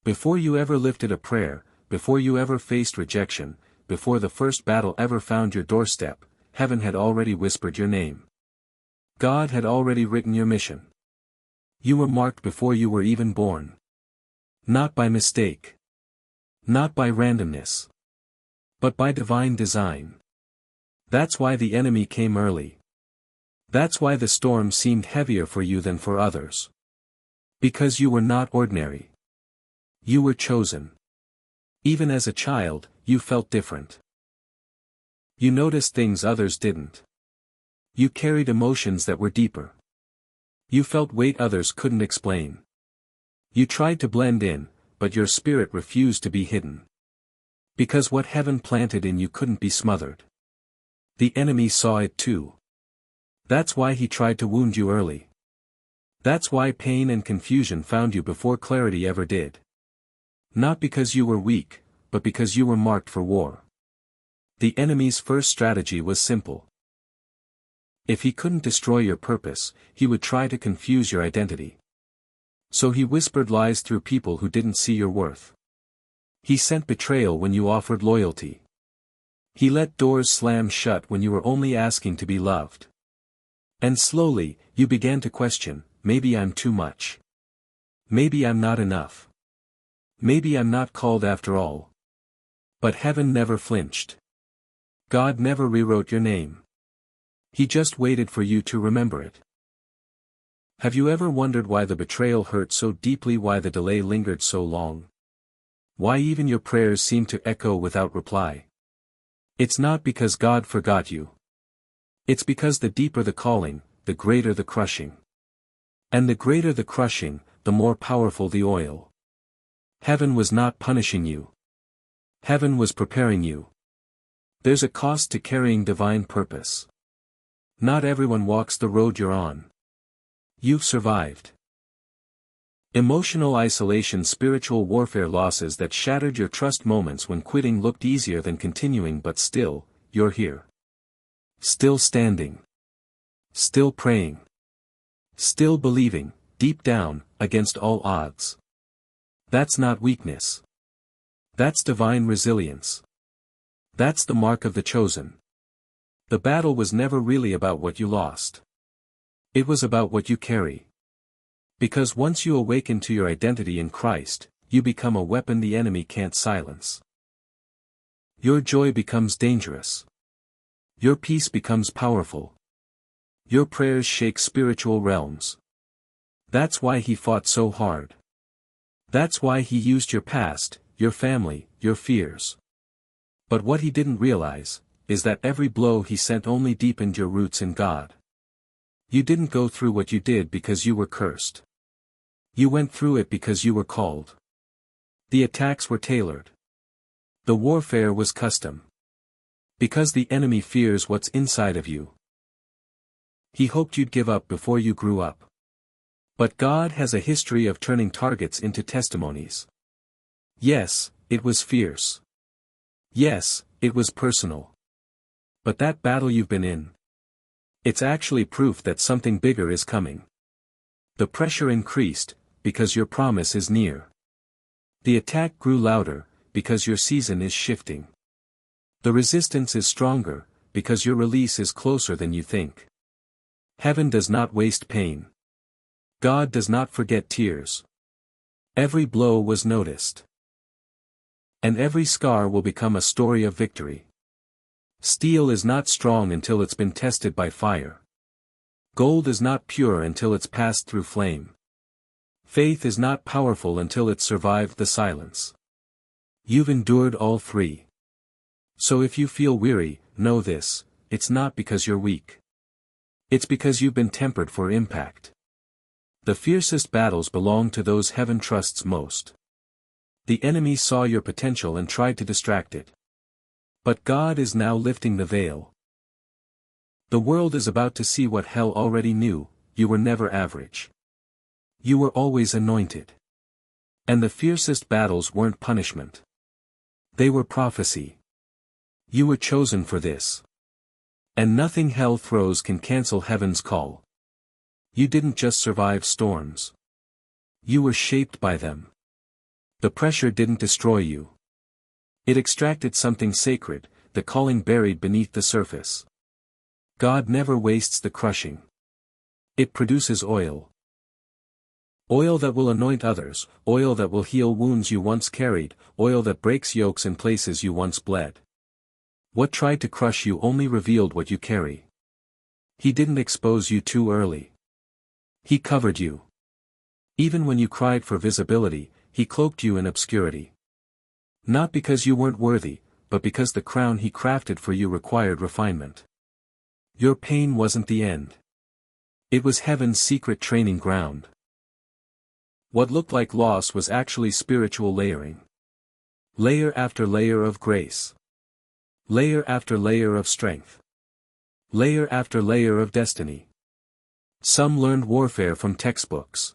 Before you ever lifted a prayer, before you ever faced rejection, before the first battle ever found your doorstep, heaven had already whispered your name. God had already written your mission. You were marked before you were even born. Not by mistake. Not by randomness. But by divine design. That's why the enemy came early. That's why the storm seemed heavier for you than for others. Because you were not ordinary. You were chosen. Even as a child, you felt different. You noticed things others didn't. You carried emotions that were deeper. You felt weight others couldn't explain. You tried to blend in, but your spirit refused to be hidden. Because what heaven planted in you couldn't be smothered. The enemy saw it too. That's why he tried to wound you early. That's why pain and confusion found you before clarity ever did. Not because you were weak, but because you were marked for war. The enemy's first strategy was simple. If he couldn't destroy your purpose, he would try to confuse your identity. So he whispered lies through people who didn't see your worth. He sent betrayal when you offered loyalty. He let doors slam shut when you were only asking to be loved. And slowly, you began to question, maybe I'm too much. Maybe I'm not enough. Maybe I'm not called after all. But heaven never flinched. God never rewrote your name. He just waited for you to remember it. Have you ever wondered why the betrayal hurt so deeply, why the delay lingered so long? Why even your prayers seemed to echo without reply? It's not because God forgot you. It's because the deeper the calling, the greater the crushing. And the greater the crushing, the more powerful the oil. Heaven was not punishing you. Heaven was preparing you. There's a cost to carrying divine purpose. Not everyone walks the road you're on. You've survived. Emotional isolation, spiritual warfare, losses that shattered your trust, moments when quitting looked easier than continuing, but still, you're here. Still standing. Still praying. Still believing, deep down, against all odds. That's not weakness. That's divine resilience. That's the mark of the chosen. The battle was never really about what you lost. It was about what you carry. Because once you awaken to your identity in Christ, you become a weapon the enemy can't silence. Your joy becomes dangerous. Your peace becomes powerful. Your prayers shake spiritual realms. That's why he fought so hard. That's why he used your past, your family, your fears. But what he didn't realize, is that every blow he sent only deepened your roots in God. You didn't go through what you did because you were cursed. You went through it because you were called. The attacks were tailored. The warfare was custom. Because the enemy fears what's inside of you. He hoped you'd give up before you grew up. But God has a history of turning targets into testimonies. Yes, it was fierce. Yes, it was personal. But that battle you've been in, it's actually proof that something bigger is coming. The pressure increased, because your promise is near. The attack grew louder, because your season is shifting. The resistance is stronger, because your release is closer than you think. Heaven does not waste pain. God does not forget tears. Every blow was noticed. And every scar will become a story of victory. Steel is not strong until it's been tested by fire. Gold is not pure until it's passed through flame. Faith is not powerful until it's survived the silence. You've endured all three. So if you feel weary, know this, it's not because you're weak. It's because you've been tempered for impact. The fiercest battles belong to those heaven trusts most. The enemy saw your potential and tried to distract it. But God is now lifting the veil. The world is about to see what hell already knew: you were never average. You were always anointed. And the fiercest battles weren't punishment. They were prophecy. You were chosen for this. And nothing hell throws can cancel heaven's call. You didn't just survive storms. You were shaped by them. The pressure didn't destroy you. It extracted something sacred, the calling buried beneath the surface. God never wastes the crushing. It produces oil. Oil that will anoint others, oil that will heal wounds you once carried, oil that breaks yokes in places you once bled. What tried to crush you only revealed what you carry. He didn't expose you too early. He covered you. Even when you cried for visibility, he cloaked you in obscurity. Not because you weren't worthy, but because the crown he crafted for you required refinement. Your pain wasn't the end. It was heaven's secret training ground. What looked like loss was actually spiritual layering. Layer after layer of grace. Layer after layer of strength. Layer after layer of destiny. Some learned warfare from textbooks.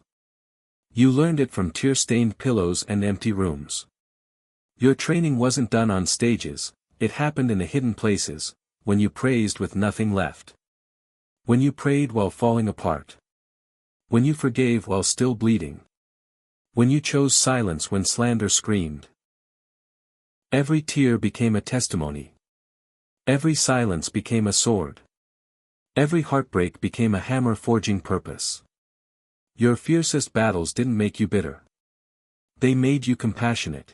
You learned it from tear-stained pillows and empty rooms. Your training wasn't done on stages, it happened in the hidden places, when you praised with nothing left. When you prayed while falling apart. When you forgave while still bleeding. When you chose silence when slander screamed. Every tear became a testimony. Every silence became a sword. Every heartbreak became a hammer forging purpose. Your fiercest battles didn't make you bitter. They made you compassionate.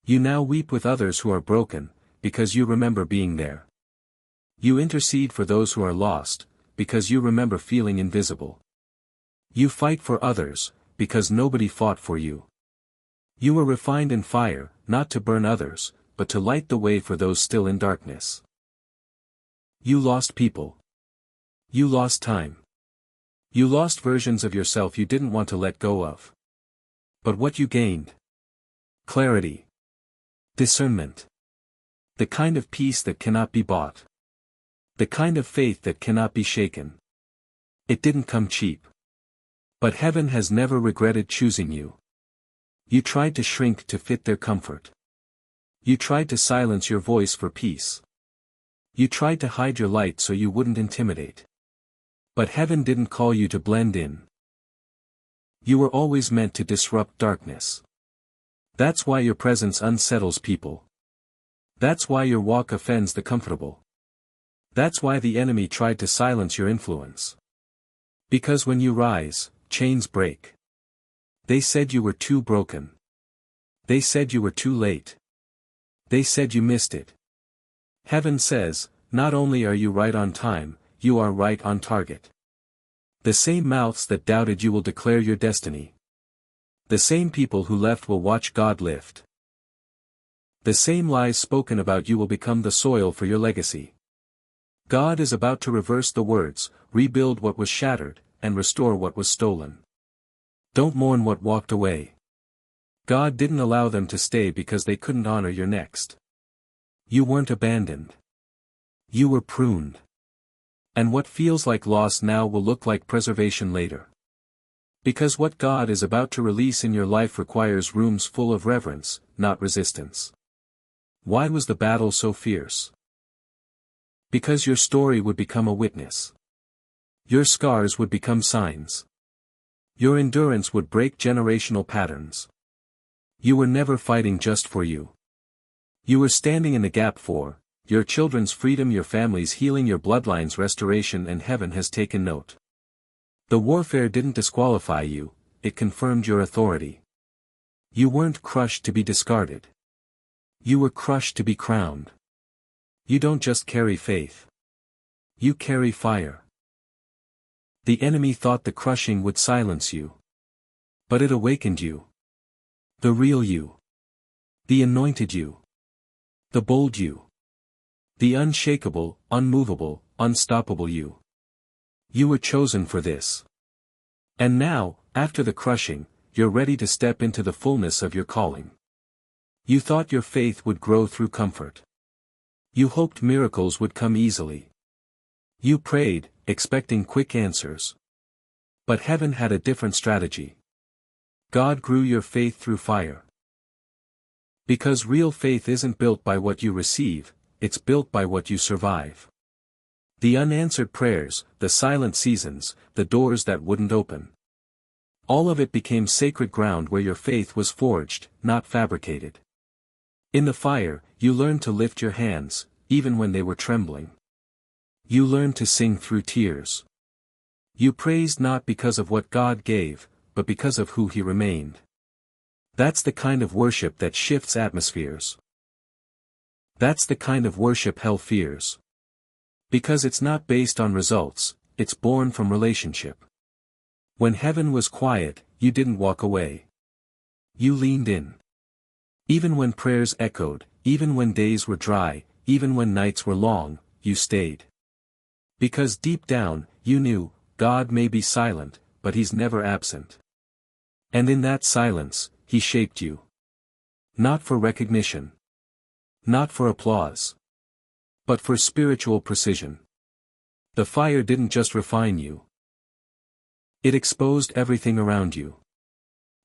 You now weep with others who are broken, because you remember being there. You intercede for those who are lost, because you remember feeling invisible. You fight for others, because nobody fought for you. You were refined in fire, not to burn others, but to light the way for those still in darkness. You lost people. You lost time. You lost versions of yourself you didn't want to let go of. But what you gained? Clarity. Discernment. The kind of peace that cannot be bought. The kind of faith that cannot be shaken. It didn't come cheap. But heaven has never regretted choosing you. You tried to shrink to fit their comfort. You tried to silence your voice for peace. You tried to hide your light so you wouldn't intimidate. But heaven didn't call you to blend in. You were always meant to disrupt darkness. That's why your presence unsettles people. That's why your walk offends the comfortable. That's why the enemy tried to silence your influence. Because when you rise, chains break. They said you were too broken. They said you were too late. They said you missed it. Heaven says, not only are you right on time, you are right on target. The same mouths that doubted you will declare your destiny. The same people who left will watch God lift. The same lies spoken about you will become the soil for your legacy. God is about to reverse the words, rebuild what was shattered, and restore what was stolen. Don't mourn what walked away. God didn't allow them to stay because they couldn't honor your next. You weren't abandoned. You were pruned. And what feels like loss now will look like preservation later. Because what God is about to release in your life requires rooms full of reverence, not resistance. Why was the battle so fierce? Because your story would become a witness. Your scars would become signs. Your endurance would break generational patterns. You were never fighting just for you. You were standing in the gap for your children's freedom, your family's healing, your bloodline's restoration, and heaven has taken note. The warfare didn't disqualify you, it confirmed your authority. You weren't crushed to be discarded. You were crushed to be crowned. You don't just carry faith. You carry fire. The enemy thought the crushing would silence you. But it awakened you. The real you. The anointed you. The bold you. The unshakable, unmovable, unstoppable you. You were chosen for this. And now, after the crushing, you're ready to step into the fullness of your calling. You thought your faith would grow through comfort. You hoped miracles would come easily. You prayed, expecting quick answers. But heaven had a different strategy. God grew your faith through fire. Because real faith isn't built by what you receive, it's built by what you survive. The unanswered prayers, the silent seasons, the doors that wouldn't open. All of it became sacred ground where your faith was forged, not fabricated. In the fire, you learned to lift your hands, even when they were trembling. You learned to sing through tears. You praised not because of what God gave, but because of who He remained. That's the kind of worship that shifts atmospheres. That's the kind of worship hell fears. Because it's not based on results, it's born from relationship. When heaven was quiet, you didn't walk away. You leaned in. Even when prayers echoed, even when days were dry, even when nights were long, you stayed. Because deep down, you knew, God may be silent, but He's never absent. And in that silence, He shaped you. Not for recognition. Not for applause. But for spiritual precision. The fire didn't just refine you. It exposed everything around you.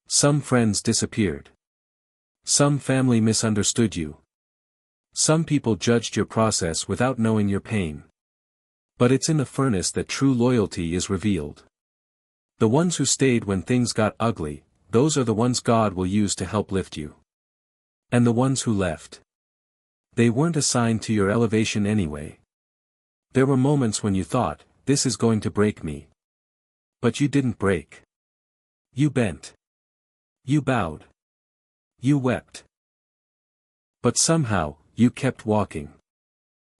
Some friends disappeared. Some family misunderstood you. Some people judged your process without knowing your pain. But it's in the furnace that true loyalty is revealed. The ones who stayed when things got ugly, those are the ones God will use to help lift you. And the ones who left. They weren't assigned to your elevation anyway. There were moments when you thought, this is going to break me. But you didn't break. You bent. You bowed. You wept. But somehow, you kept walking.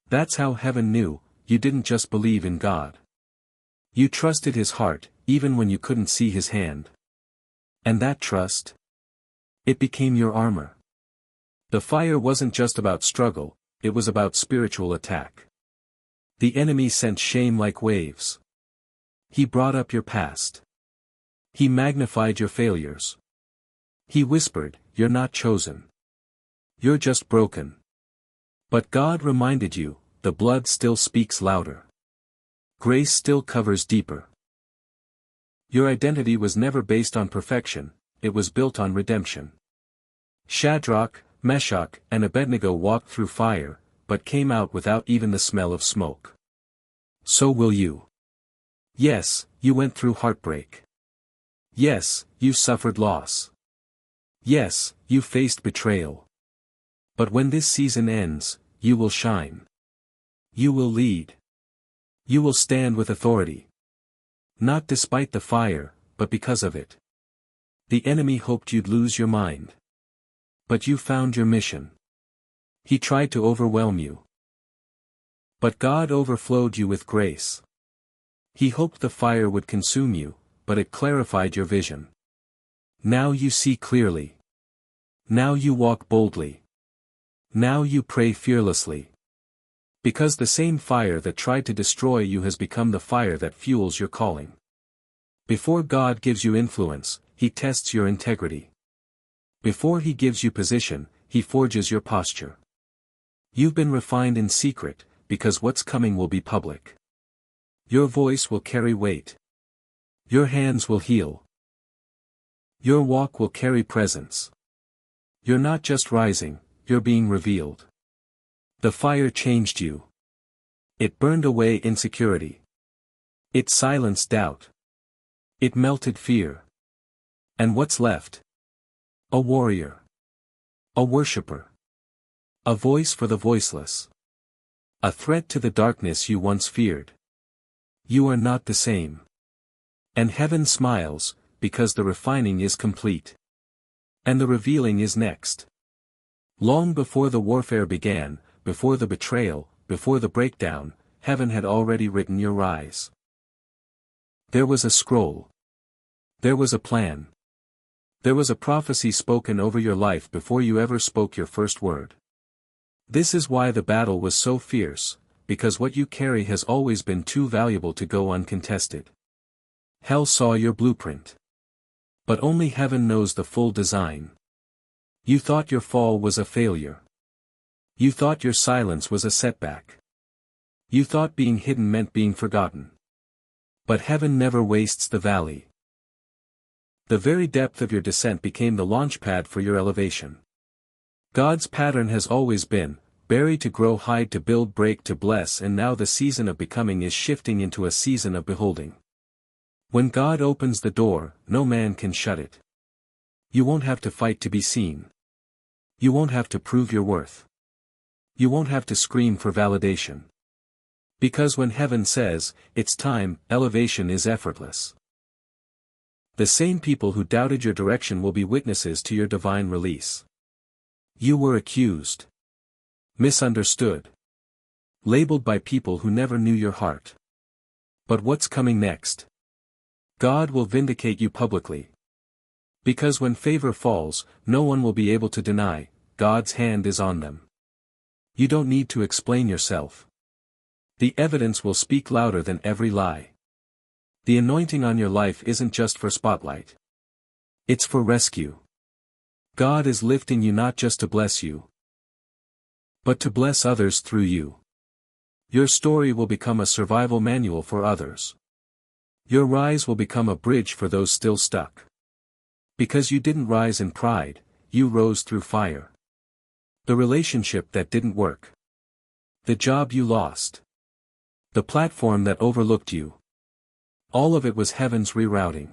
That's how heaven knew, you didn't just believe in God. You trusted His heart, even when you couldn't see His hand. And that trust? It became your armor. The fire wasn't just about struggle, it was about spiritual attack. The enemy sent shame like waves. He brought up your past. He magnified your failures. He whispered, you're not chosen. You're just broken. But God reminded you, the blood still speaks louder. Grace still covers deeper. Your identity was never based on perfection, it was built on redemption. Shadrach, Meshach, and Abednego walked through fire, but came out without even the smell of smoke. So will you. Yes, you went through heartbreak. Yes, you suffered loss. Yes, you faced betrayal. But when this season ends, you will shine. You will lead. You will stand with authority. Not despite the fire, but because of it. The enemy hoped you'd lose your mind. But you found your mission. He tried to overwhelm you. But God overflowed you with grace. He hoped the fire would consume you, but it clarified your vision. Now you see clearly. Now you walk boldly. Now you pray fearlessly. Because the same fire that tried to destroy you has become the fire that fuels your calling. Before God gives you influence, He tests your integrity. Before He gives you position, He forges your posture. You've been refined in secret, because what's coming will be public. Your voice will carry weight. Your hands will heal. Your walk will carry presence. You're not just rising, you're being revealed. The fire changed you. It burned away insecurity. It silenced doubt. It melted fear. And what's left? A warrior. A worshipper. A voice for the voiceless. A threat to the darkness you once feared. You are not the same. And heaven smiles, because the refining is complete. And the revealing is next. Long before the warfare began, before the betrayal, before the breakdown, heaven had already written your rise. There was a scroll. There was a plan. There was a prophecy spoken over your life before you ever spoke your first word. This is why the battle was so fierce, because what you carry has always been too valuable to go uncontested. Hell saw your blueprint. But only heaven knows the full design. You thought your fall was a failure. You thought your silence was a setback. You thought being hidden meant being forgotten. But heaven never wastes the valley. The very depth of your descent became the launchpad for your elevation. God's pattern has always been, bury to grow, hide to build, break to bless, and now the season of becoming is shifting into a season of beholding. When God opens the door, no man can shut it. You won't have to fight to be seen. You won't have to prove your worth. You won't have to scream for validation. Because when heaven says, "It's time," elevation is effortless. The same people who doubted your direction will be witnesses to your divine release. You were accused, misunderstood, labeled by people who never knew your heart. But what's coming next? God will vindicate you publicly. Because when favor falls, no one will be able to deny, God's hand is on them. You don't need to explain yourself. The evidence will speak louder than every lie. The anointing on your life isn't just for spotlight. It's for rescue. God is lifting you not just to bless you, but to bless others through you. Your story will become a survival manual for others. Your rise will become a bridge for those still stuck. Because you didn't rise in pride, you rose through fire. The relationship that didn't work. The job you lost. The platform that overlooked you. All of it was heaven's rerouting.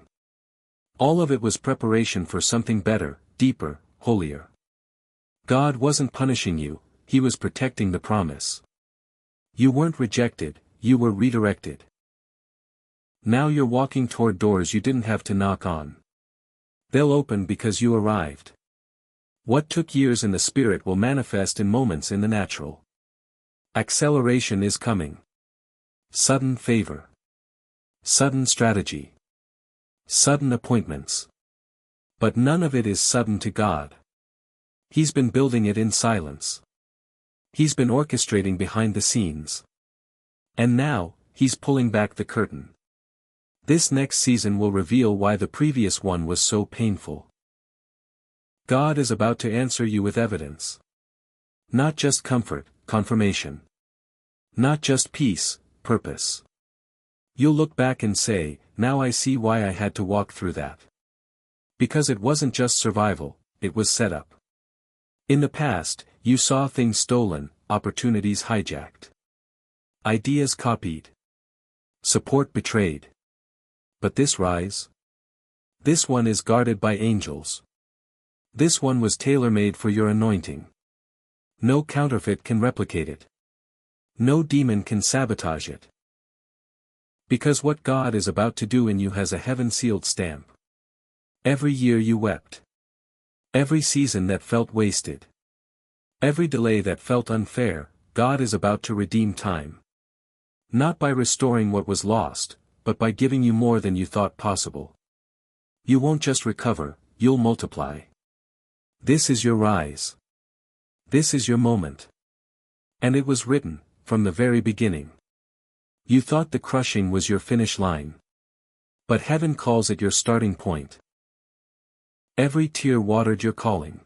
All of it was preparation for something better, deeper, holier. God wasn't punishing you, He was protecting the promise. You weren't rejected, you were redirected. Now you're walking toward doors you didn't have to knock on. They'll open because you arrived. What took years in the spirit will manifest in moments in the natural. Acceleration is coming. Sudden favor. Sudden strategy. Sudden appointments. But none of it is sudden to God. He's been building it in silence. He's been orchestrating behind the scenes. And now, He's pulling back the curtain. This next season will reveal why the previous one was so painful. God is about to answer you with evidence. Not just comfort, confirmation. Not just peace, purpose. You'll look back and say, "Now I see why I had to walk through that." Because it wasn't just survival, it was set up. In the past, you saw things stolen, opportunities hijacked. Ideas copied. Support betrayed. But this rise? This one is guarded by angels. This one was tailor-made for your anointing. No counterfeit can replicate it. No demon can sabotage it. Because what God is about to do in you has a heaven-sealed stamp. Every year you wept. Every season that felt wasted. Every delay that felt unfair, God is about to redeem time. Not by restoring what was lost, but by giving you more than you thought possible. You won't just recover, you'll multiply. This is your rise. This is your moment. And it was written, from the very beginning. You thought the crushing was your finish line. But heaven calls it your starting point. Every tear watered your calling.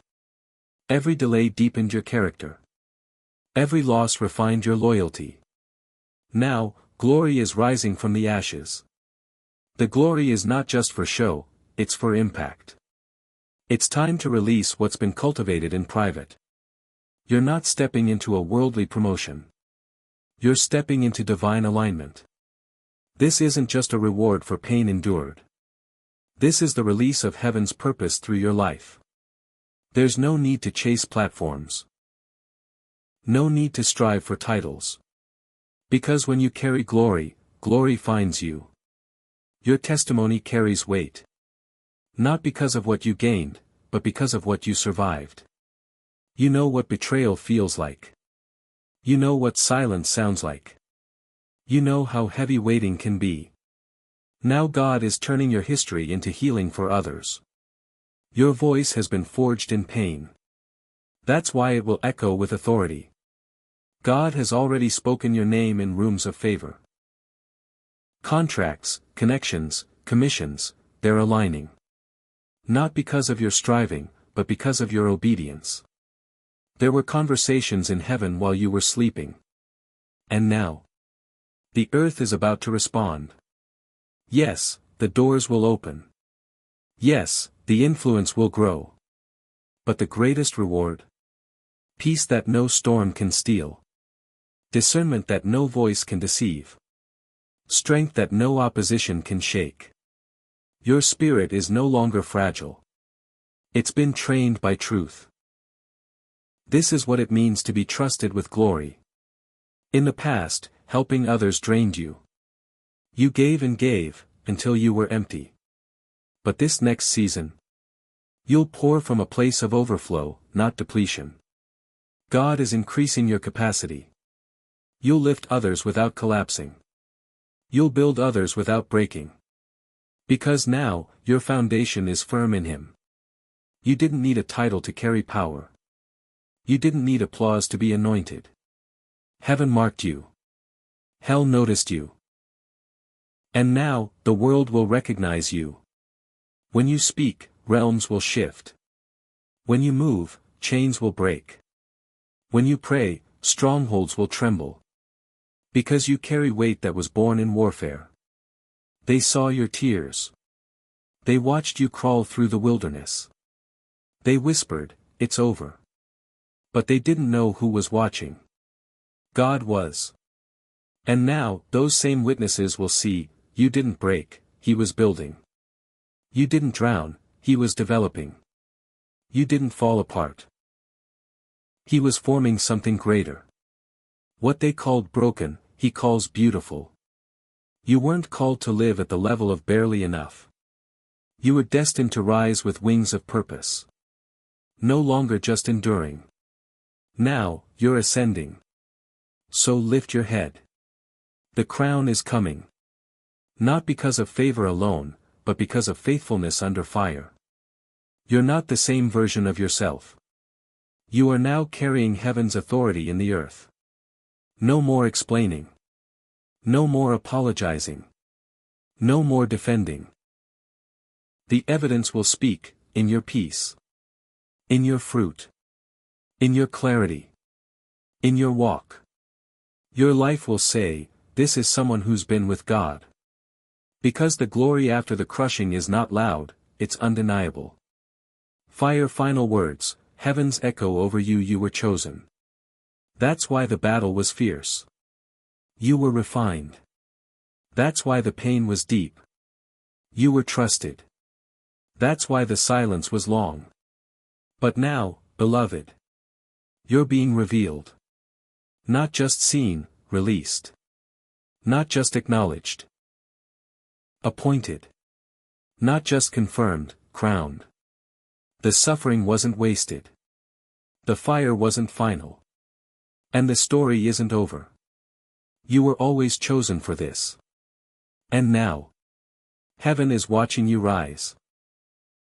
Every delay deepened your character. Every loss refined your loyalty. Now, glory is rising from the ashes. The glory is not just for show, it's for impact. It's time to release what's been cultivated in private. You're not stepping into a worldly promotion. You're stepping into divine alignment. This isn't just a reward for pain endured. This is the release of heaven's purpose through your life. There's no need to chase platforms. No need to strive for titles. Because when you carry glory, glory finds you. Your testimony carries weight. Not because of what you gained, but because of what you survived. You know what betrayal feels like. You know what silence sounds like. You know how heavy waiting can be. Now God is turning your history into healing for others. Your voice has been forged in pain. That's why it will echo with authority. God has already spoken your name in rooms of favor. Contracts, connections, commissions, they're aligning. Not because of your striving, but because of your obedience. There were conversations in heaven while you were sleeping. And now, the earth is about to respond. Yes, the doors will open. Yes, the influence will grow. But the greatest reward? Peace that no storm can steal. Discernment that no voice can deceive. Strength that no opposition can shake. Your spirit is no longer fragile. It's been trained by truth. This is what it means to be trusted with glory. In the past, helping others drained you. You gave and gave, until you were empty. But this next season, you'll pour from a place of overflow, not depletion. God is increasing your capacity. You'll lift others without collapsing. You'll build others without breaking. Because now, your foundation is firm in Him. You didn't need a title to carry power. You didn't need applause to be anointed. Heaven marked you. Hell noticed you. And now, the world will recognize you. When you speak, realms will shift. When you move, chains will break. When you pray, strongholds will tremble. Because you carry weight that was born in warfare. They saw your tears. They watched you crawl through the wilderness. They whispered, "It's over." But they didn't know who was watching. God was. And now, those same witnesses will see, you didn't break, He was building. You didn't drown, He was developing. You didn't fall apart. He was forming something greater. What they called broken, He calls beautiful. You weren't called to live at the level of barely enough. You were destined to rise with wings of purpose. No longer just enduring. Now, you're ascending. So lift your head. The crown is coming. Not because of favor alone, but because of faithfulness under fire. You're not the same version of yourself. You are now carrying heaven's authority in the earth. No more explaining. No more apologizing. No more defending. The evidence will speak, in your peace. In your fruit. In your clarity. In your walk. Your life will say, this is someone who's been with God. Because the glory after the crushing is not loud, it's undeniable. Fire final words, heaven's echo over you. You were chosen. That's why the battle was fierce. You were refined. That's why the pain was deep. You were trusted. That's why the silence was long. But now, beloved, you're being revealed. Not just seen, released. Not just acknowledged. Appointed. Not just confirmed, crowned. The suffering wasn't wasted. The fire wasn't final. And the story isn't over. You were always chosen for this. And now, heaven is watching you rise.